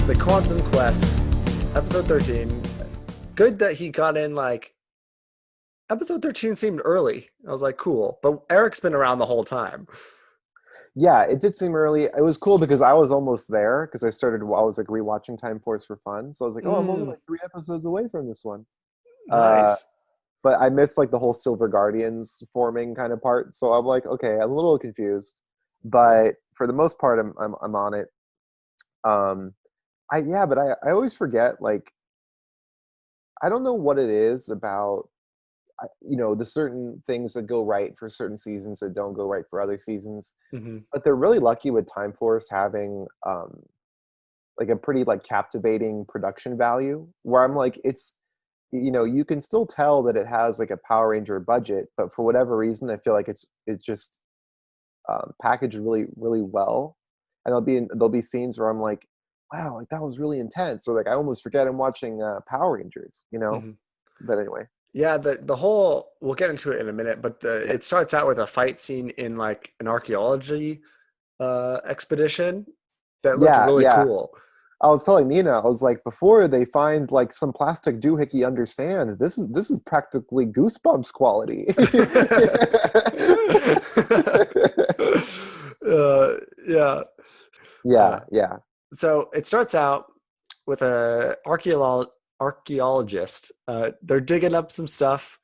The Quantum Quest, episode 13. Good that he got in, like, episode 13 seemed early. I was like, cool. But Eric's been around the whole time. Yeah, it did seem early. It was cool because I was almost there because I was like rewatching Time Force for fun. So I was like, oh, I'm only like 3 episodes away from this one. Uh, Nice. but I missed like the whole Silver Guardians forming kind of part. So I'm like, okay, I'm a little confused. But for the most part, I'm on it. But I always forget, like, I don't know what it is about the certain things that go right for certain seasons that don't go right for other seasons. Mm-hmm. But they're really lucky with Time Force having like a pretty like captivating production value where I'm like, it's, you can still tell that it has like a Power Ranger budget, but for whatever reason I feel like it's just packaged really really well. And there'll be scenes where I'm like, wow, like that was really intense, so like I almost forget I'm watching Power Rangers. Mm-hmm. But anyway. Yeah, the whole, we'll get into it in a minute, but Yeah, it starts out with a fight scene in like an archaeology expedition that looked yeah, really yeah. cool. I was telling Nina, I was like, before they find like some plastic doohickey under sand, this is practically Goosebumps quality. Yeah. Yeah, Uh, yeah. so it starts out with a archaeologist. They're digging up some stuff.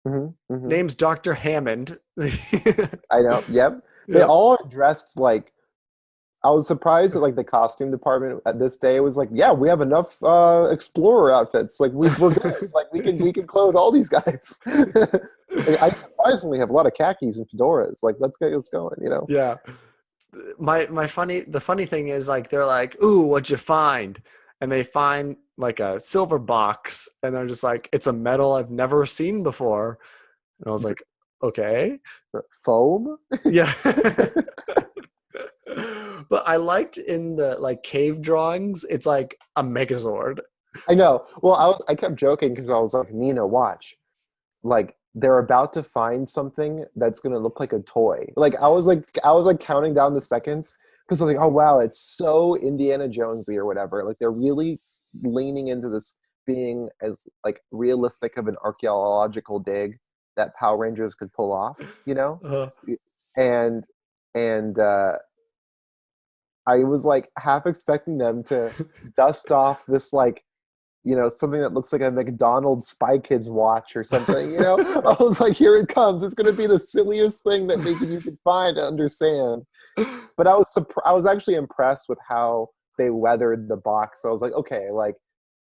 Hmm. Name's Dr. Hammond. I know. Yep. They Yeah. all are dressed like. I was surprised that like the costume department at this day was like, yeah, we have enough explorer outfits. Like we're good. Like we can clothe all these guys. Like, I surprisingly have a lot of khakis and fedoras. Like let's get this going. Yeah. The funny thing is, like, they're like, "Ooh, what'd you find?" And they find like a silver box, and they're just like, "It's a metal I've never seen before." And I was like, "Okay." Foam. Yeah. But I liked in the like cave drawings, it's like a Megazord. I know. Well, I kept joking because I was like, Nina, watch. Like they're about to find something that's gonna look like a toy. Like I was like counting down the seconds because I was like, oh wow, it's so Indiana Jonesy or whatever. Like they're really leaning into this being as like realistic of an archaeological dig that Power Rangers could pull off. Uh, And and I was like half expecting them to dust off this like something that looks like a McDonald's Spy Kids watch or something. I was like, here it comes. It's going to be the silliest thing that maybe you could find to understand. But I was actually impressed with how they weathered the box. So I was like, okay, like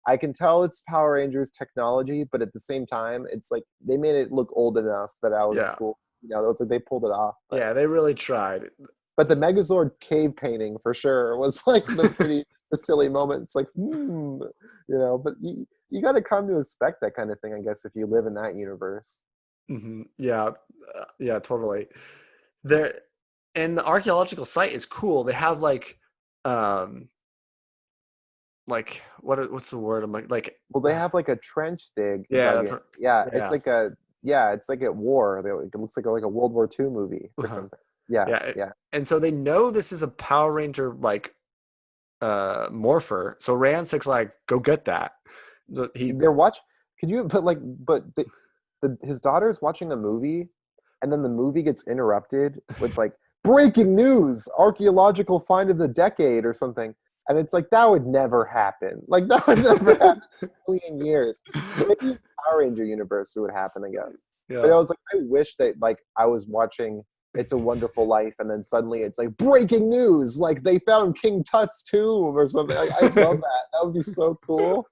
I can tell it's Power Rangers technology, but at the same time, it's like they made it look old enough that I was yeah. cool. It was like they pulled it off. But Yeah, they really tried. but the Megazord cave painting for sure was like the silly moment. It's like, but you got to come to expect that kind of thing, I guess, if you live in that universe. Hmm. Yeah. Yeah, totally. There, and the archaeological site is cool. They have um what's the word? I'm like Well, they have like a trench dig yeah, dug that's in. what, Yeah, yeah. it's like at war. It looks like a World War II movie or Uh-huh. something. Yeah, Yeah. yeah. And so they know this is a Power Ranger like morpher. So Rancic's like, go get that. So he They're watch. Could you? His daughter's watching a movie, and then the movie gets interrupted with like breaking news, archaeological find of the decade or something, and it's like that would never happen. Like that would never happen in a million years. Maybe in the Power Ranger universe it would happen, I guess. But yeah. I was like, I wish that like I was watching It's a Wonderful Life, and then suddenly it's like breaking news, like they found King Tut's tomb or something. Like I love that. That would be so cool.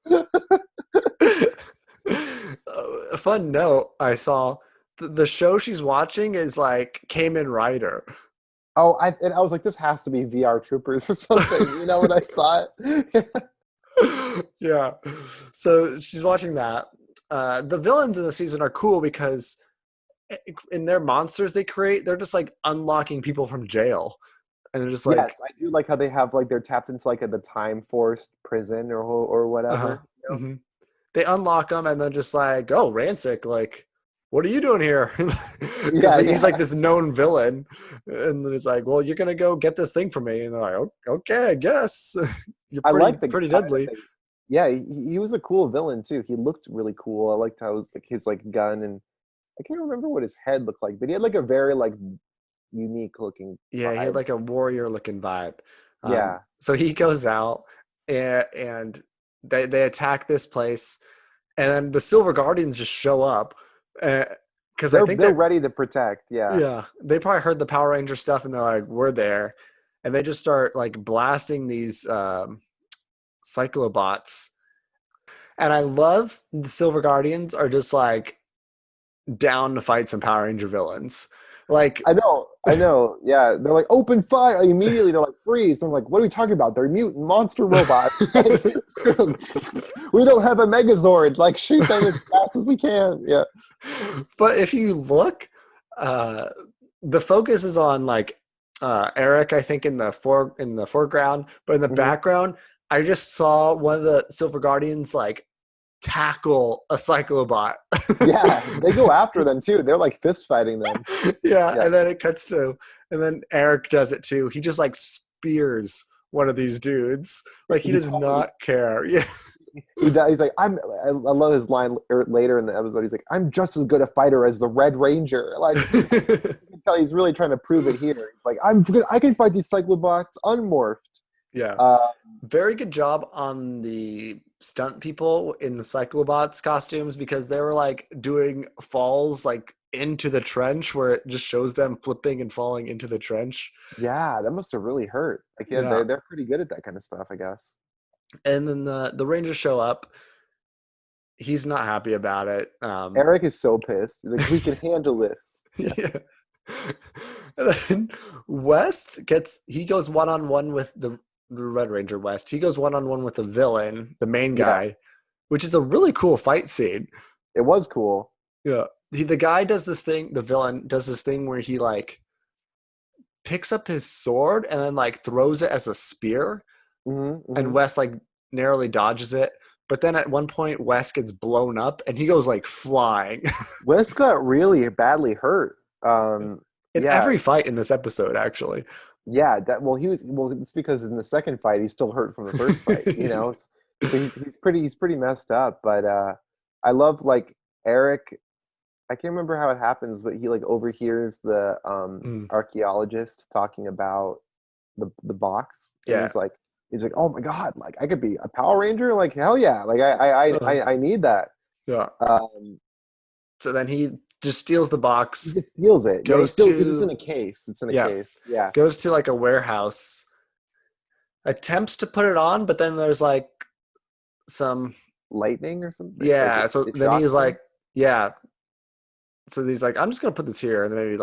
A fun note I saw, the show she's watching is like Kamen Rider. Oh, and I was like, this has to be VR Troopers or something. When I saw it. Yeah. So she's watching that. The villains in the season are cool because in their monsters they create, they're just like unlocking people from jail. And they're just like, Yes, I do like how they have like they're tapped into like the time forced prison or uh-huh. whatever. Hmm. They unlock them and then just like, oh, Rancic, like, what are you doing here? Because Yeah, he's like yeah. this known villain. And then it's like, well, you're going to go get this thing for me. And they're like, okay, I guess. you're I pretty like the pretty guy that deadly. they. Yeah, he was a cool villain too. He looked really cool. I liked how his like gun, and I can't remember what his head looked like, but he had like a very like unique looking Yeah, he had vibe. like a warrior looking vibe. Yeah, So he goes out and they attack this place, and then the Silver Guardians just show up because I think they're they're ready to protect. Yeah, yeah they probably heard the Power Ranger stuff and they're like we're there, and they just start like blasting these Cyclobots, and I love the Silver Guardians are just like down to fight some Power Ranger villains, like I know. Yeah, they're like open fire immediately. They're like freeze. I'm like, what are we talking about? They're mutant monster robots. Like, we don't have a Megazord. Like shoot them as fast as we can. Yeah, but if you look, uh, the focus is on like Eric, I think in the foreground, but in the hmm background, I just saw one of the Silver Guardians like tackle a Cyclobot. yeah. They go after them too. They're like fist fighting them. Yeah, Yeah, and then it cuts to, and then Eric does it too. He just like spears one of these dudes. Like he he does totally not care. Yeah. he does. He's like, I love his line later in the episode. He's like, I'm just as good a fighter as the Red Ranger. Like you can tell he's really trying to prove it here. He's like, I'm good. I can fight these Cyclobots unmorphed. Yeah. Uh, Very good job on the stunt people in the Cyclobots costumes because they were like doing falls like into the trench where it just shows them flipping and falling into the trench. yeah, that must have really hurt. Like, yeah, Yeah. they're pretty good at that kind of stuff, I guess. And then the Rangers show up. He's not happy about it. Eric is so pissed. He's like, we can handle this. Yeah, Yeah. And then he goes one on one with the Red Ranger West. He goes one on one with the villain, the main yeah, guy, which is a really cool fight scene. it was cool. Yeah. The guy does this thing, the villain does this thing where he like picks up his sword and then like throws it as a spear, and Hmm. Wes like narrowly dodges it. But then at one point Wes gets blown up and he goes like flying. Wes got really badly hurt. In Yeah, every fight in this episode, actually. yeah. That well, he was well. It's because in the second fight, he's still hurt from the first fight. So he's pretty messed up. But I love like Eric. I can't remember how it happens, but he like overhears the Mm, archaeologist talking about the box, and yeah. he's like, oh my god, like I could be a Power Ranger, like hell yeah, like Uh, I need that. yeah. Um, So then he just steals the he box, just steals it. Yeah, he goes still because it's in to a case. It's in a yeah, case. Yeah, goes to like a warehouse, attempts to put it on, but then there's like some lightning or something. Like yeah. So it then he's shocks him. like, yeah. So he's like, I'm just gonna put this here and then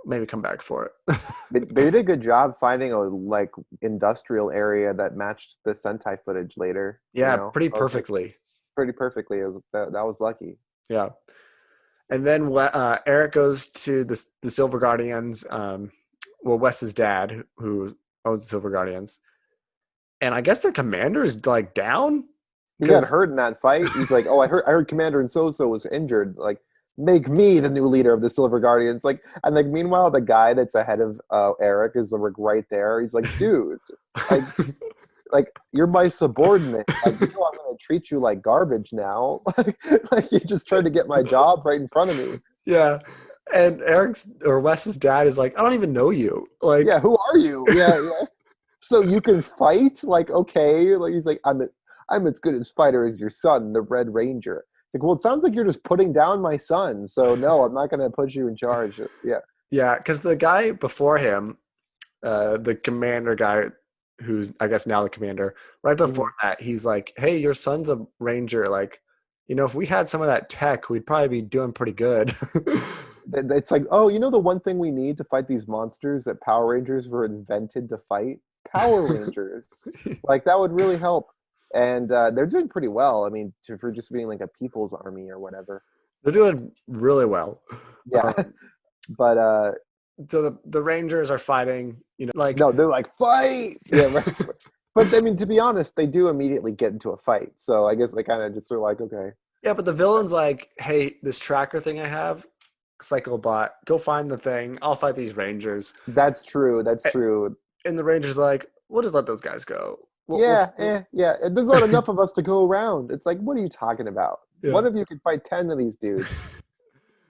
maybe come back for it. They did a good job finding a like industrial area that matched the Sentai footage later. Yeah, pretty I was like perfectly. pretty perfectly. That was lucky. Yeah. And then Eric goes to the Silver Guardians. Well, Wes's dad, who owns the Silver Guardians, and I guess their commander is like down He got because hurt in that fight. He's like, "Oh, I heard Commander and So was injured. Like, make me the new leader of the Silver Guardians." Like, and like, meanwhile, the guy that's ahead of Eric is like right there. He's like, "Dude, like, you're my subordinate. Like, I'm gonna treat you like garbage now. Like, you just tried to get my job right in front of me. yeah. And Eric's or Wes's dad is like, I don't even know you. Yeah, Like, who are you? Yeah, yeah. So you can fight? Like, okay. Like, he's like, I'm as good as fighter as your son, the Red Ranger. Like, well, it sounds like you're just putting down my son. So no, I'm not going to put you in charge. Yeah. yeah, because the guy before him, the commander guy, who's I guess now the commander, right Mhm. before that, he's like, hey, your son's a ranger. Like, if we had some of that tech, we'd probably be doing pretty good. It's like, oh, the one thing we need to fight these monsters that Power Rangers were invented to fight? Power Rangers. Like, that would really help. And they're doing pretty well. I mean, for just being like a people's army or whatever. They're doing really well. Yeah. Um, But so the Rangers are fighting, like no, they're like, fight. Yeah, right. But I mean, to be honest, they do immediately get into a fight. So I guess they kind of just are like, okay. yeah, but the villain's like, hey, this tracker thing I have, Cyclobot, go find the thing. I'll fight these Rangers. That's true. That's A- true. And the Rangers like, we'll just let those guys go. Well, well, yeah. There's not enough of us to go around. It's like, what are you talking about? yeah. What if you could fight 10 of these dudes?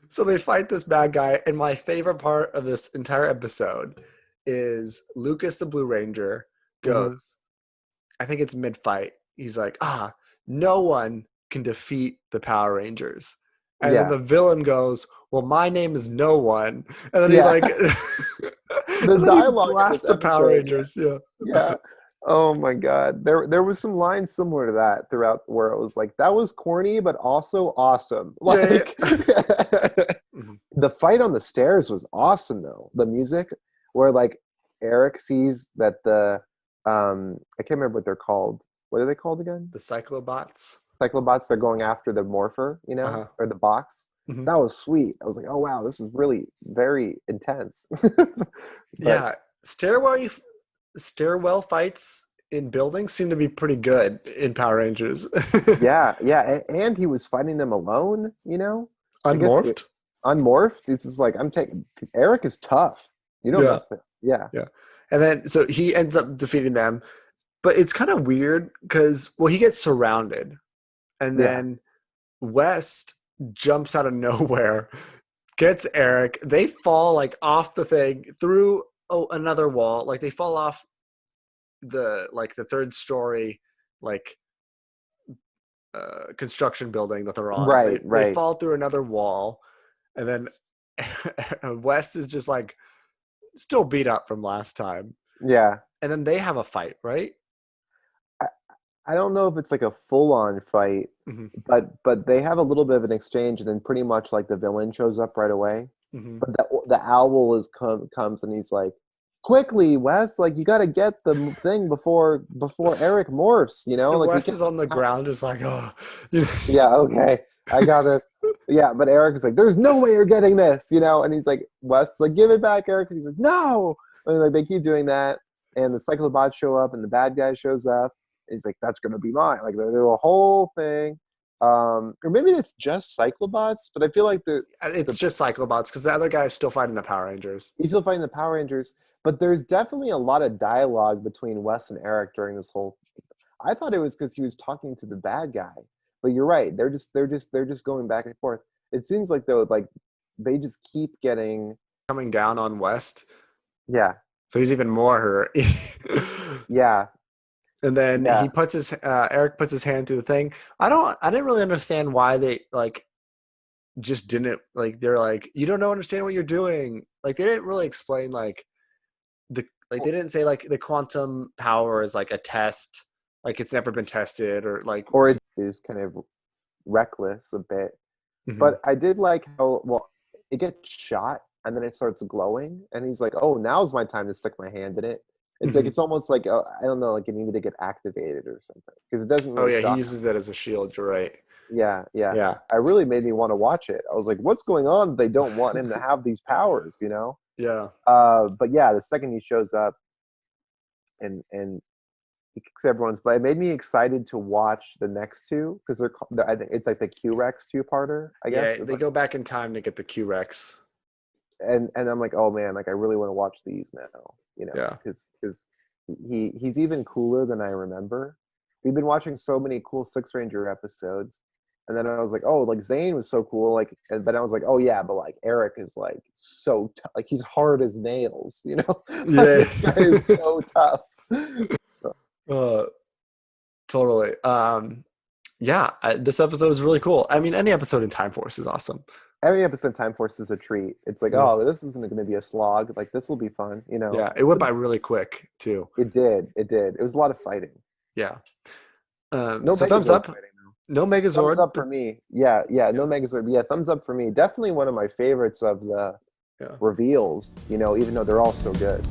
So they fight this bad guy, and my favorite part of this entire episode is Lucas the Blue Ranger Hmm. goes, I think it's mid-fight. He's like, no one can defeat the Power Rangers. And then Yeah, the villain goes, well, my name is no one. And then he yeah. like, The and then he dialogue in blasts this the Power episode, Rangers. Yeah. yeah. Oh my God. There was some lines similar to that throughout where it was like, that was corny, but also awesome. Yeah. Like Mhm. the fight on the stairs was awesome though. The music where like Eric sees that I can't remember what they're called. What are they called again? The Cyclobots. Cyclobots, they're going after the morpher, Uh-huh. or the box. Hmm. That was sweet. I was like, oh wow, this is really very intense. But Yeah. Stairwell fights in buildings seem to be pretty good in Power Rangers. yeah, yeah, and he was fighting them alone. I guess Unmorphed. unmorphed. He's just like, I'm taking. Eric is tough. You don't Yeah. mess with him. Yeah, Yeah. And then so he ends up defeating them. But it's kind of weird because, well, he gets surrounded. And yeah, then West jumps out of nowhere, gets Eric. They fall like off the thing through another wall. Like they fall off the third story like construction building that they're on. right, They right. fall through another wall, and then West is just like still beat up from last time. Yeah, And then they have a fight, right? I, I don't know if it's like a full-on fight, Hmm. but they have a little bit of an exchange, and then pretty much like the villain shows up right away. Hmm. But the owl comes and he's like, "Quickly, Wes! Like you got to get the thing before Eric morphs. And Like we West can't." is on the ground, just like, oh, you know, Yeah, okay, I got it. Yeah, but Eric is like, "There's no way you're getting this. And he's like, "Wes, like give it back, Eric." And he's like, "No!" And like they keep doing that, and the Cyclobots show up, and the bad guy shows up. And he's like, "That's gonna be mine." Like they do a whole thing. Or maybe it's just Cyclobots, but I feel like it's the just Cyclobots because the other guy is still fighting the Power Rangers. he's still fighting the Power Rangers, but there's definitely a lot of dialogue between Wes and Eric during this whole. I thought it was because he was talking to the bad guy, but you're right. They're just going back and forth. It seems like though, like they just keep getting. Coming down on West, Yeah, so he's even more hurt. yeah, And then yeah. Eric puts his hand through the thing. I didn't really understand why they like just didn't like. They're like, you don't know understand what you're doing. Like they didn't really explain like they didn't say like the quantum power is like a test, like it's never been tested or like. Or it is kind of reckless a bit. Mhm. But I did like how well it gets shot and then it starts glowing, and he's like, "Oh, now's my time to stick my hand in it." It's like Mhm. it's almost like I don't know, like it needed to get activated or something because it doesn't Oh really yeah, he shock him. uses it as a shield. You're right. Yeah, yeah. Yeah. I really made me want to watch it. I was like, "What's going on? They don't want him to have these powers?" Yeah. But yeah, the second he shows up and he kicks everyone's butt, it made me excited to watch the next two because I think it's like the Q-Rex two-parter, I guess. Yeah. It's They like, go back in time to get the Q Rex. and I'm like, oh man, like I really want to watch these now, Yeah. because he's even cooler than I remember. We've been watching so many cool Six Ranger episodes, and then I was like, oh, like Zane was so cool, like, but I was like, oh yeah, but like Eric is like like he's hard as nails. Like Yeah. this guy is so tough. So uh, totally. Yeah, this episode is really cool. I mean, any episode in Time Force is awesome. every episode of Time Force is a treat. It's like, Yeah. oh, this isn't going to be a slog. Like this will be fun. Yeah, it went by really quick too. It did. It did. It was a lot of fighting. Yeah. No So thumbs Megazord up. fighting though. No Thumbs Megazord. up for me. Yeah, yeah. Yeah. No Megazord. Yeah, thumbs up for me. Definitely one of my favorites of the Yeah. reveals. Even though they're all so good.